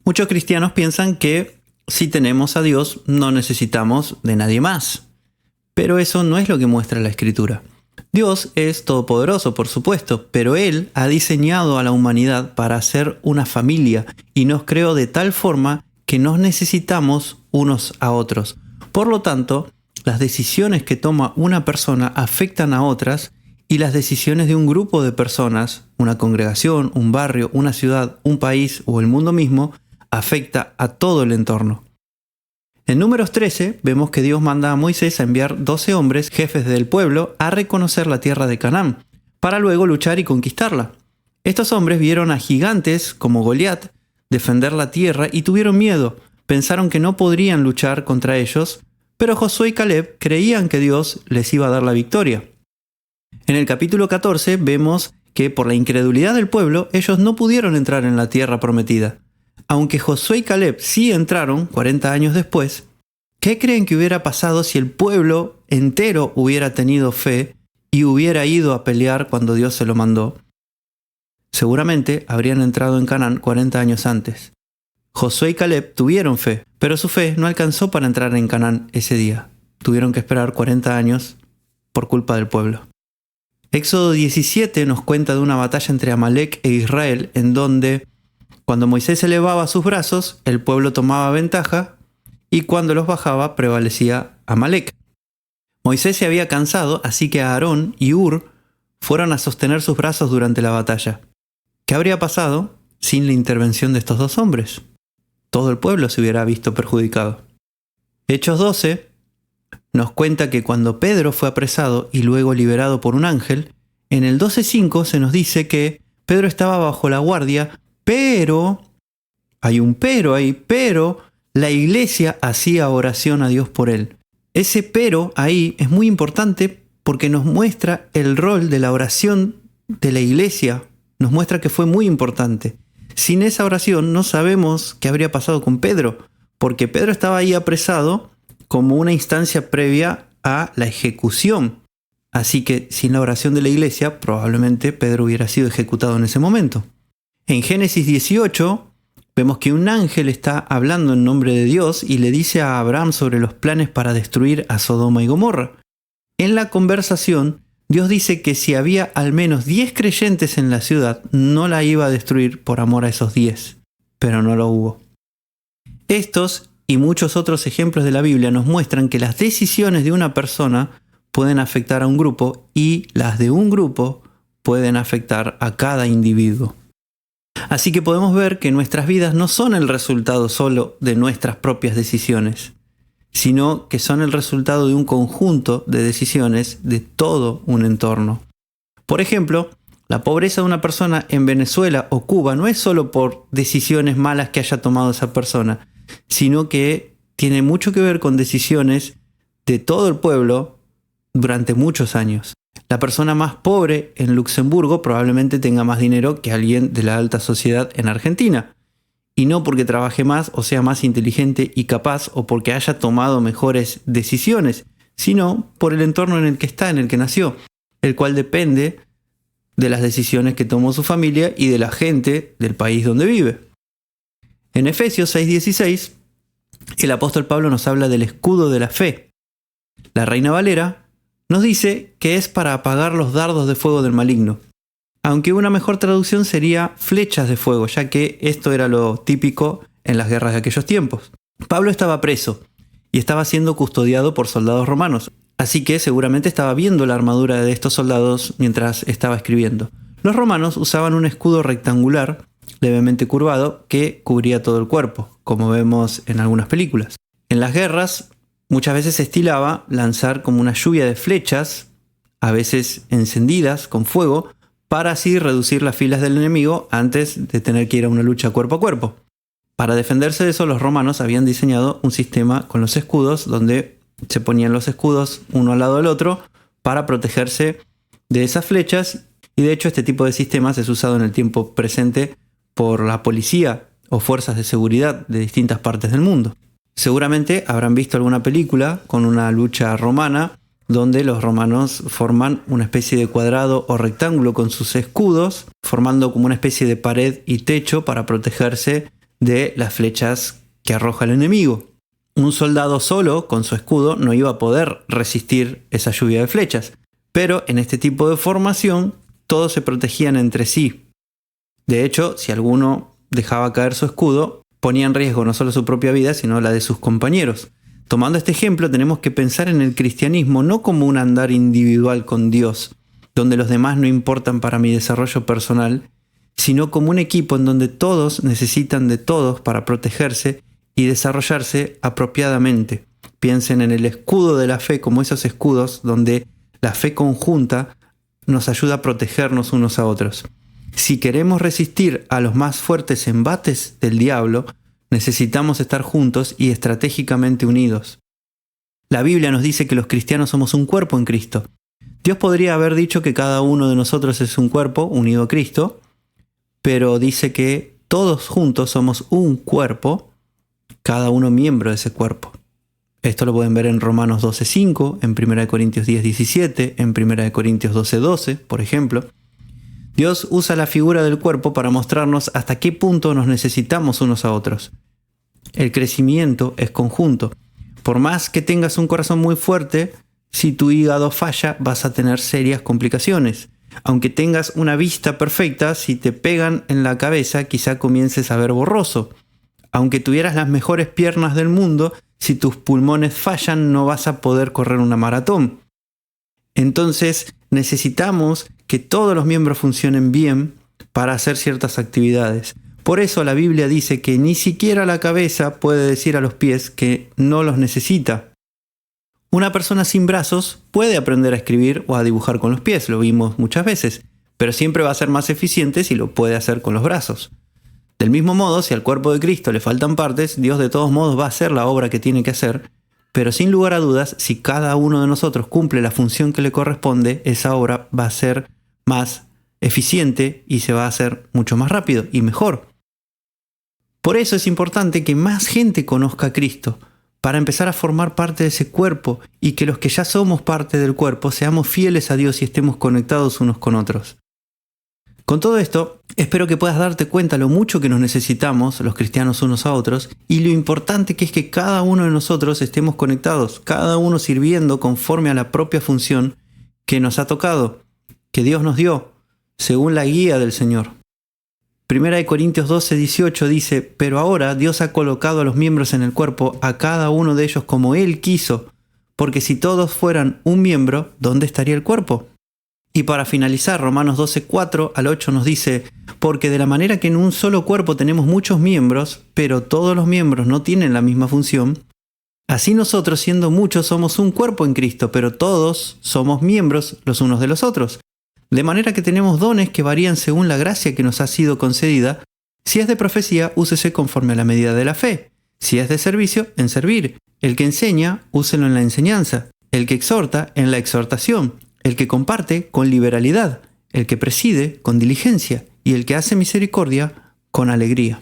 Muchos cristianos piensan que si tenemos a Dios no necesitamos de nadie más. Pero eso no es lo que muestra la Escritura. Dios es todopoderoso, por supuesto, pero Él ha diseñado a la humanidad para ser una familia y nos creó de tal forma que nos necesitamos unos a otros. Por lo tanto, las decisiones que toma una persona afectan a otras y las decisiones de un grupo de personas, una congregación, un barrio, una ciudad, un país o el mundo mismo, afecta a todo el entorno. En Números 13 vemos que Dios manda a Moisés a enviar 12 hombres, jefes del pueblo, a reconocer la tierra de Canaán, para luego luchar y conquistarla. Estos hombres vieron a gigantes como Goliat defender la tierra y tuvieron miedo. Pensaron que no podrían luchar contra ellos, pero Josué y Caleb creían que Dios les iba a dar la victoria. En el capítulo 14 vemos que por la incredulidad del pueblo ellos no pudieron entrar en la tierra prometida. Aunque Josué y Caleb sí entraron 40 años después, ¿qué creen que hubiera pasado si el pueblo entero hubiera tenido fe y hubiera ido a pelear cuando Dios se lo mandó? Seguramente habrían entrado en Canaán 40 años antes. Josué y Caleb tuvieron fe, pero su fe no alcanzó para entrar en Canaán ese día. Tuvieron que esperar 40 años por culpa del pueblo. Éxodo 17 nos cuenta de una batalla entre Amalek e Israel, en donde cuando Moisés elevaba sus brazos, el pueblo tomaba ventaja, y cuando los bajaba prevalecía Amalek. Moisés se había cansado, así que Aarón y Hur fueron a sostener sus brazos durante la batalla. ¿Qué habría pasado sin la intervención de estos dos hombres? Todo el pueblo se hubiera visto perjudicado. Hechos 12 nos cuenta que cuando Pedro fue apresado y luego liberado por un ángel, en el 12:5 se nos dice que Pedro estaba bajo la guardia, pero, hay un pero ahí, pero la iglesia hacía oración a Dios por él. Ese pero ahí es muy importante porque nos muestra el rol de la oración de la iglesia, nos muestra que fue muy importante. Sin esa oración no sabemos qué habría pasado con Pedro, porque Pedro estaba ahí apresado como una instancia previa a la ejecución. Así que sin la oración de la iglesia, probablemente Pedro hubiera sido ejecutado en ese momento. En Génesis 18 vemos que un ángel está hablando en nombre de Dios y le dice a Abraham sobre los planes para destruir a Sodoma y Gomorra. En la conversación, Dios dice que si había al menos 10 creyentes en la ciudad, no la iba a destruir por amor a esos 10, pero no lo hubo. Estos y muchos otros ejemplos de la Biblia nos muestran que las decisiones de una persona pueden afectar a un grupo y las de un grupo pueden afectar a cada individuo. Así que podemos ver que nuestras vidas no son el resultado solo de nuestras propias decisiones, sino que son el resultado de un conjunto de decisiones de todo un entorno. Por ejemplo, la pobreza de una persona en Venezuela o Cuba no es solo por decisiones malas que haya tomado esa persona, sino que tiene mucho que ver con decisiones de todo el pueblo durante muchos años. La persona más pobre en Luxemburgo probablemente tenga más dinero que alguien de la alta sociedad en Argentina. Y no porque trabaje más o sea más inteligente y capaz o porque haya tomado mejores decisiones, sino por el entorno en el que está, en el que nació, el cual depende de las decisiones que tomó su familia y de la gente del país donde vive. En Efesios 6:16, el apóstol Pablo nos habla del escudo de la fe. La Reina Valera nos dice que es para apagar los dardos de fuego del maligno, aunque una mejor traducción sería flechas de fuego, ya que esto era lo típico en las guerras de aquellos tiempos. Pablo estaba preso y estaba siendo custodiado por soldados romanos, así que seguramente estaba viendo la armadura de estos soldados mientras estaba escribiendo. Los romanos usaban un escudo rectangular, levemente curvado, que cubría todo el cuerpo, como vemos en algunas películas. En las guerras, muchas veces se estilaba lanzar como una lluvia de flechas, a veces encendidas con fuego, para así reducir las filas del enemigo antes de tener que ir a una lucha cuerpo a cuerpo. Para defenderse de eso, los romanos habían diseñado un sistema con los escudos, donde se ponían los escudos uno al lado del otro para protegerse de esas flechas, y de hecho este tipo de sistemas es usado en el tiempo presente por la policía o fuerzas de seguridad de distintas partes del mundo. Seguramente habrán visto alguna película con una lucha romana donde los romanos forman una especie de cuadrado o rectángulo con sus escudos, formando como una especie de pared y techo para protegerse de las flechas que arroja el enemigo. Un soldado solo, con su escudo, no iba a poder resistir esa lluvia de flechas. Pero en este tipo de formación, todos se protegían entre sí. De hecho, si alguno dejaba caer su escudo, ponía en riesgo no solo su propia vida, sino la de sus compañeros. Tomando este ejemplo, tenemos que pensar en el cristianismo no como un andar individual con Dios, donde los demás no importan para mi desarrollo personal, sino como un equipo en donde todos necesitan de todos para protegerse y desarrollarse apropiadamente. Piensen en el escudo de la fe como esos escudos donde la fe conjunta nos ayuda a protegernos unos a otros. Si queremos resistir a los más fuertes embates del diablo, necesitamos estar juntos y estratégicamente unidos. La Biblia nos dice que los cristianos somos un cuerpo en Cristo. Dios podría haber dicho que cada uno de nosotros es un cuerpo unido a Cristo, pero dice que todos juntos somos un cuerpo, cada uno miembro de ese cuerpo. Esto lo pueden ver en Romanos 12:5, en 1 Corintios 10:17, en 1 Corintios 12:12, por ejemplo. Dios usa la figura del cuerpo para mostrarnos hasta qué punto nos necesitamos unos a otros. El crecimiento es conjunto. Por más que tengas un corazón muy fuerte, si tu hígado falla vas a tener serias complicaciones. Aunque tengas una vista perfecta, si te pegan en la cabeza quizá comiences a ver borroso. Aunque tuvieras las mejores piernas del mundo, si tus pulmones fallan no vas a poder correr una maratón. Entonces necesitamos que todos los miembros funcionen bien para hacer ciertas actividades. Por eso la Biblia dice que ni siquiera la cabeza puede decir a los pies que no los necesita. Una persona sin brazos puede aprender a escribir o a dibujar con los pies, lo vimos muchas veces, pero siempre va a ser más eficiente si lo puede hacer con los brazos. Del mismo modo, si al cuerpo de Cristo le faltan partes, Dios de todos modos va a hacer la obra que tiene que hacer, pero sin lugar a dudas, si cada uno de nosotros cumple la función que le corresponde, esa obra va a ser más eficiente y se va a hacer mucho más rápido y mejor. Por eso es importante que más gente conozca a Cristo, para empezar a formar parte de ese cuerpo y que los que ya somos parte del cuerpo seamos fieles a Dios y estemos conectados unos con otros. Con todo esto, espero que puedas darte cuenta lo mucho que nos necesitamos, los cristianos unos a otros, y lo importante que es que cada uno de nosotros estemos conectados, cada uno sirviendo conforme a la propia función que nos ha tocado, que Dios nos dio, según la guía del Señor. 1 Corintios 12:18 dice, pero ahora Dios ha colocado a los miembros en el cuerpo, a cada uno de ellos como Él quiso, porque si todos fueran un miembro, ¿dónde estaría el cuerpo? Y para finalizar, Romanos 12:4 al 8 nos dice, porque de la manera que en un solo cuerpo tenemos muchos miembros, pero todos los miembros no tienen la misma función, así nosotros siendo muchos somos un cuerpo en Cristo, pero todos somos miembros los unos de los otros. De manera que tenemos dones que varían según la gracia que nos ha sido concedida. Si es de profecía, úsese conforme a la medida de la fe. Si es de servicio, en servir. El que enseña, úselo en la enseñanza. El que exhorta, en la exhortación. El que comparte, con liberalidad. El que preside, con diligencia. Y el que hace misericordia, con alegría.